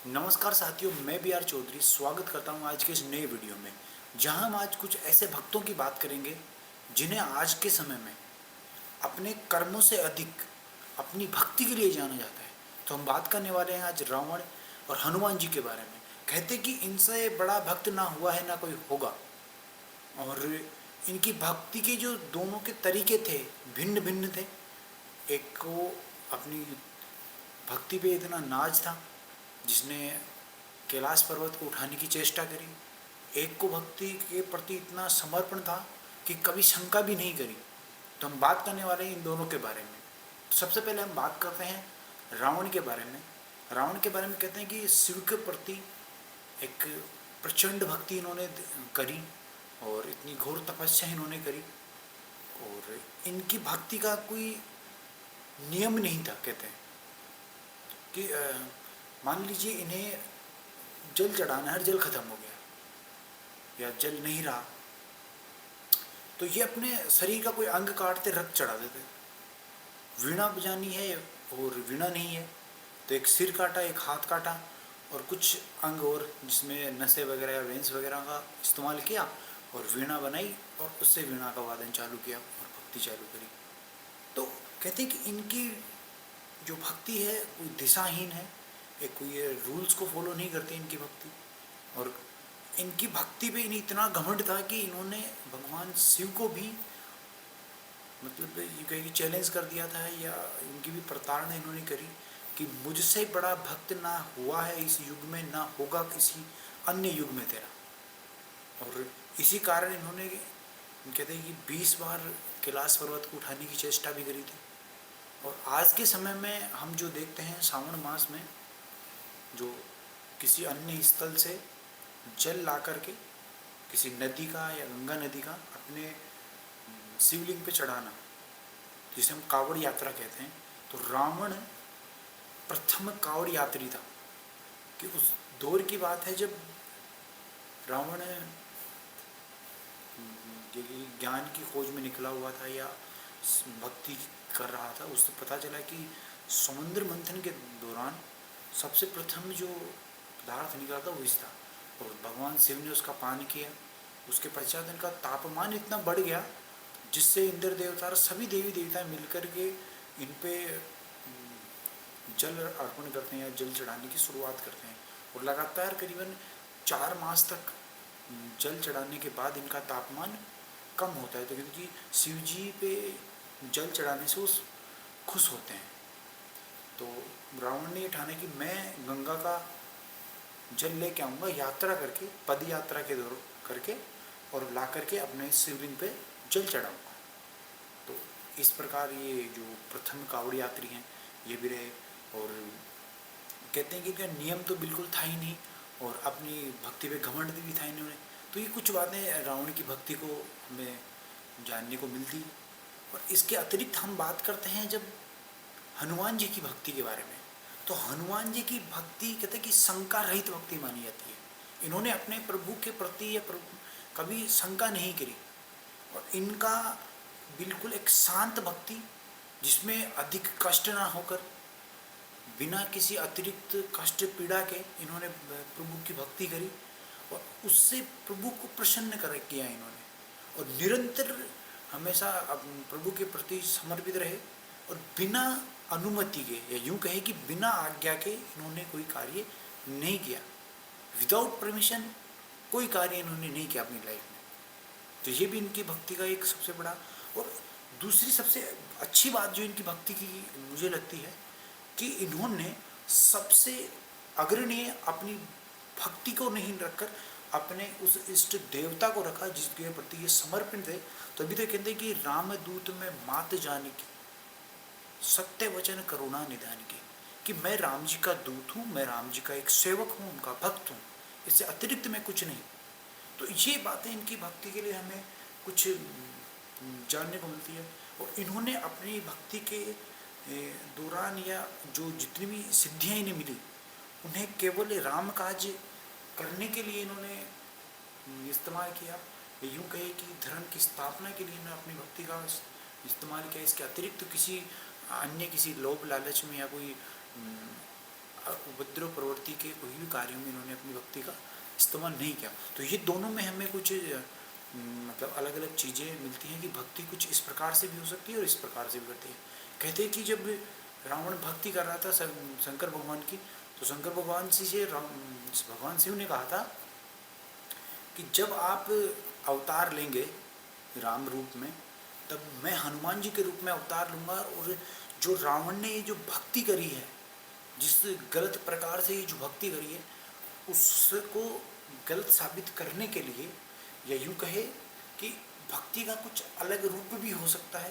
नमस्कार साथियों, मैं बी आर चौधरी स्वागत करता हूं आज के इस नए वीडियो में, जहां हम आज कुछ ऐसे भक्तों की बात करेंगे जिन्हें आज के समय में अपने कर्मों से अधिक अपनी भक्ति के लिए जाना जाता है। तो हम बात करने वाले हैं आज रावण और हनुमान जी के बारे में। कहते कि इनसे बड़ा भक्त ना हुआ है ना कोई होगा। और इनकी भक्ति के जो दोनों के तरीके थे भिन्न भिन्न थे। एक को अपनी भक्ति पे इतना नाज था जिसने कैलाश पर्वत को उठाने की चेष्टा करी। एक को भक्ति के प्रति इतना समर्पण था कि कभी शंका भी नहीं करी। तो हम बात करने वाले हैं इन दोनों के बारे में। तो सबसे पहले हम बात करते हैं रावण के बारे में। रावण के बारे में कहते हैं कि शिव के प्रति एक प्रचंड भक्ति इन्होंने करी और इतनी घोर तपस्या इन्होंने करी। और इनकी भक्ति का कोई नियम नहीं था। कहते हैं कि मान लीजिए इन्हें जल चढ़ाना है, जल खत्म हो गया या जल नहीं रहा, तो ये अपने शरीर का कोई अंग काटते रक्त चढ़ा देते। वीणा बजानी है और वीणा नहीं है तो एक सिर काटा, एक हाथ काटा और कुछ अंग और जिसमें नसें वगैरह या वेंस वगैरह का इस्तेमाल किया और वीणा बनाई और उससे वीणा का वादन चालू किया और भक्ति चालू करी। तो कहते हैं कि इनकी जो भक्ति है कोई दिशाहीन है, एक कोई ये रूल्स को फॉलो नहीं करते इनकी भक्ति। और इनकी भक्ति पे इन्हें इतना घमंड था कि इन्होंने भगवान शिव को भी मतलब ये कहे कि चैलेंज कर दिया था, या इनकी भी प्रताड़ना इन्होंने करी कि मुझसे बड़ा भक्त ना हुआ है इस युग में, ना होगा किसी अन्य युग में तेरा। और इसी कारण इन्होंने कहते हैं कि 20 बार कैलाश पर्वत को उठाने की चेष्टा भी करी थी। और आज के समय में हम जो देखते हैं सावन मास में जो किसी अन्य स्थल से जल ला करके किसी नदी का या गंगा नदी का अपने शिवलिंग पे चढ़ाना, जिसे हम कावड़ यात्रा कहते हैं। तो रावण प्रथम कावड़ यात्री था। कि उस दौर की बात है जब रावण ज्ञान की खोज में निकला हुआ था या भक्ति कर रहा था। उससे पता चला कि समुद्र मंथन के दौरान सबसे प्रथम जो पदार्थ निकला था वो इस था। और भगवान शिव ने उसका पान किया। उसके पश्चात इनका तापमान इतना बढ़ गया जिससे इंद्र देवता और सभी देवी देवता मिलकर के इन पे जल अर्पण करते हैं या जल चढ़ाने की शुरुआत करते हैं। और लगातार करीबन 4 मास तक जल चढ़ाने के बाद इनका तापमान कम होता है। तो क्योंकि शिव जी पे जल चढ़ाने से वो खुश होते हैं। तो रावण ने ये ठाना कि मैं गंगा का जल लेके आऊँगा यात्रा करके, पद यात्रा के दौर करके, और ला करके अपने शिवलिंग पे जल चढ़ाऊँगा। तो इस प्रकार ये जो प्रथम कावड़ यात्री हैं ये भी रहे। और कहते हैं कि इनका नियम तो बिल्कुल था ही नहीं और अपनी भक्ति पे घमंड भी था इन्होंने। तो ये कुछ बातें रावण की भक्ति को हमें जानने को मिलती। और इसके अतिरिक्त हम बात करते हैं जब हनुमान जी की भक्ति के बारे में। तो हनुमान जी की भक्ति कहते हैं कि शंका रहित भक्ति मानी जाती है। इन्होंने अपने प्रभु के प्रति या प्रभु कभी शंका नहीं करी। और इनका बिल्कुल एक शांत भक्ति जिसमें अधिक कष्ट ना होकर, बिना किसी अतिरिक्त कष्ट पीड़ा के इन्होंने प्रभु की भक्ति करी और उससे प्रभु को प्रसन्न कर किया इन्होंने। और निरंतर हमेशा प्रभु के प्रति समर्पित रहे और बिना अनुमति के या यूं कहे कि बिना आज्ञा के इन्होंने कोई कार्य नहीं किया। विदाउट परमिशन कोई कार्य इन्होंने नहीं किया अपनी लाइफ में। तो ये भी इनकी भक्ति का एक सबसे बड़ा। और दूसरी सबसे अच्छी बात जो इनकी भक्ति की मुझे लगती है कि इन्होंने सबसे अग्रणीय अपनी भक्ति को नहीं रखकर अपने उस इष्ट देवता को रखा जिसके प्रति ये समर्पित थे। तो अभी तक कहते हैं कि रामदूत में मात जाने की, सत्य वचन करुणा निधान की, कि मैं राम जी का दूत हूँ, मैं राम जी का एक सेवक हूँ, उनका भक्त हूँ, इससे अतिरिक्त मैं कुछ नहीं। तो ये बातें इनकी भक्ति के लिए हमें कुछ जानने को मिलती है। और इन्होंने अपनी भक्ति के दौरान या जो जितनी भी सिद्धियाँ इन्हें मिली उन्हें केवल राम काज करने के लिए इन्होंने इस्तेमाल किया। यूँ कहे कि धर्म की स्थापना के लिए इन्होंने अपनी भक्ति का इस्तेमाल किया। इसके अतिरिक्त किसी अन्य किसी लोभ लालच में या कोई उपद्रव प्रवृत्ति के कोई भी कार्यों में इन्होंने अपनी भक्ति का इस्तेमाल नहीं किया। तो ये दोनों में हमें कुछ मतलब अलग अलग चीज़ें मिलती हैं कि भक्ति कुछ इस प्रकार से भी हो सकती है और इस प्रकार से भी करती है। कहते हैं कि जब रावण भक्ति कर रहा था शंकर भगवान की, तो शंकर भगवान से भगवान शिव ने कहा था कि जब आप अवतार लेंगे राम रूप में, तब मैं हनुमान जी के रूप में अवतार लूँगा, और जो रावण ने ये जो भक्ति करी है, जिस गलत प्रकार से ये जो भक्ति करी है, उसको गलत साबित करने के लिए, या यूँ कहे कि भक्ति का कुछ अलग रूप भी हो सकता है,